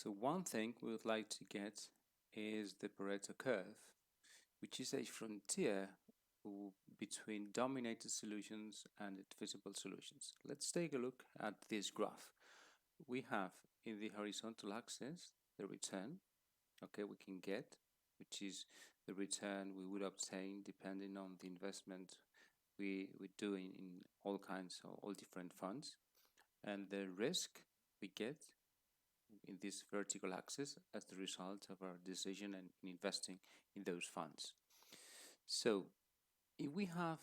So one thing we would like to get is the Pareto curve, which is a frontier between dominated solutions and divisible solutions. Let's take a look at this graph. We have in the horizontal axis the return, okay, we can get, which is the return we would obtain depending on the investment we're doing in all kinds of all different funds, and the risk we get in this vertical axis as the result of our decision and in investing in those funds. So if we have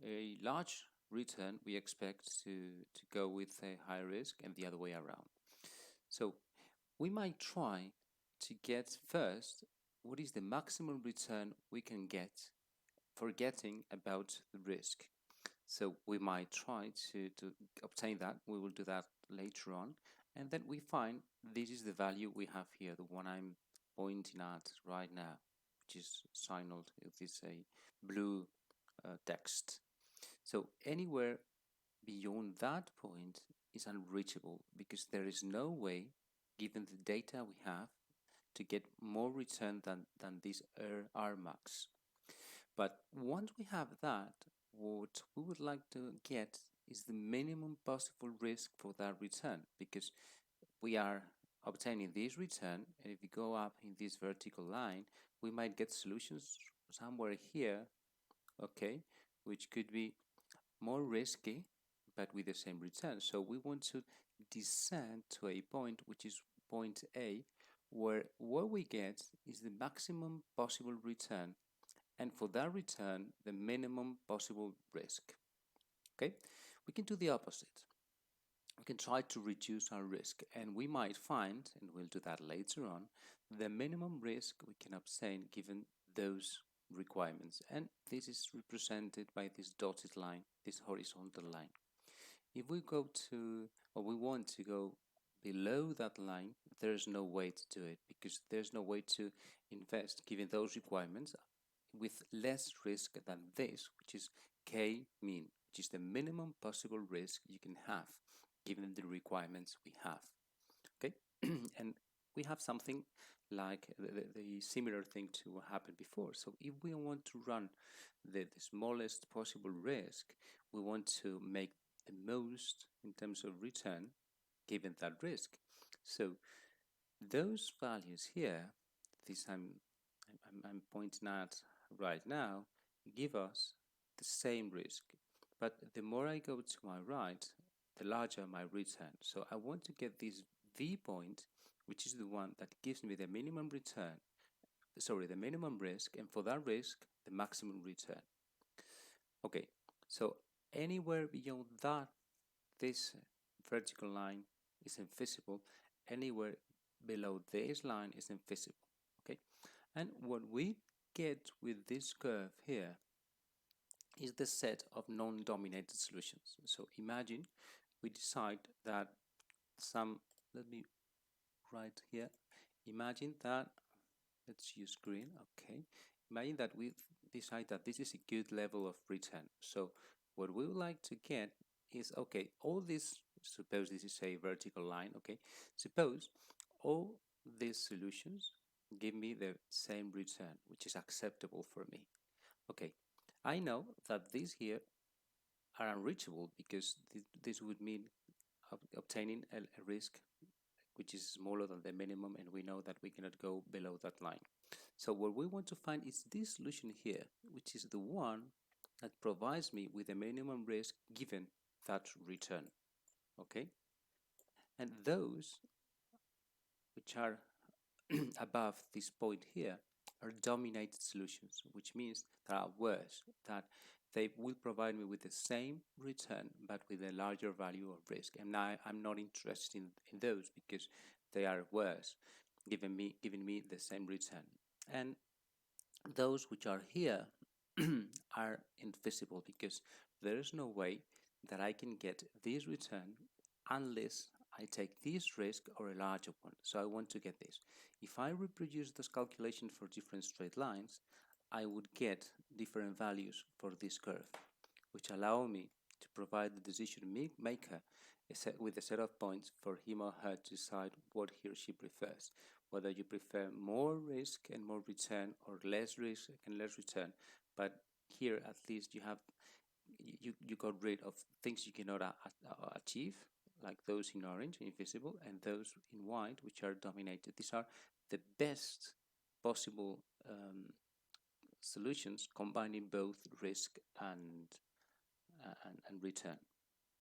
a large return, we expect to go with a high risk and the other way around. So we might try to get first what is the maximum return we can get, forgetting about the risk. So we might try to obtain that. We will do that later on. And then we find this is the value we have here, the one I'm pointing at right now, which is signaled with this a blue text. So anywhere beyond that point is unreachable because there is no way, given the data we have, to get more return than this R max. But once we have that, what we would like to get is the minimum possible risk for that return because we are obtaining this return, and if we go up in this vertical line, we might get solutions somewhere here, okay, which could be more risky but with the same return. So we want to descend to a point which is point A, where what we get is the maximum possible return, and for that return, the minimum possible risk. Okay, we can do the opposite. We can try to reduce our risk, and we might find, and we'll do that later on, the minimum risk we can obtain given those requirements. And this is represented by this dotted line, this horizontal line. If we go to, or we want to go below that line, there's no way to do it because there's no way to invest given those requirements with less risk than this, which is K mean, which is the minimum possible risk you can have given the requirements we have. Okay, and we have something like the similar thing to what happened before. So if we want to run the smallest possible risk, we want to make the most in terms of return given that risk. So those values here, this I'm pointing at right now, give us the same risk. But the more I go to my right, the larger my return. So I want to get this V point, which is the one that gives me the minimum return, sorry, the minimum risk, and for that risk, the maximum return. Okay, so anywhere beyond that, this vertical line is invisible. Anywhere below this line is invisible. Okay, and what we get with this curve here is the set of non-dominated solutions. So imagine we decide that some, let me write here, imagine that, let's use green, okay. Imagine that we decide that this is a good level of return. So what we would like to get is, okay, all this, suppose this is a vertical line, okay, suppose all these solutions give me the same return, which is acceptable for me. Okay, I know that these here are unreachable because this would mean obtaining a risk which is smaller than the minimum, and we know that we cannot go below that line. So what we want to find is this solution here, which is the one that provides me with a minimum risk given that return. Okay, and those which are above this point here are dominated solutions, which means that are worse, that they will provide me with the same return but with a larger value of risk. And now I'm not interested in those because they are worse, giving me the same return. And those which are here are invisible because there is no way that I can get this return unless I take this risk or a larger one. So I want to get this. If I reproduce this calculation for different straight lines, I would get different values for this curve, which allow me to provide the decision maker with a set of points for him or her to decide what he or she prefers, whether you prefer more risk and more return or less risk and less return. But here at least you got rid of things you cannot achieve, like those in orange, invisible, and those in white, which are dominated. These are the best possible solutions, combining both risk and return.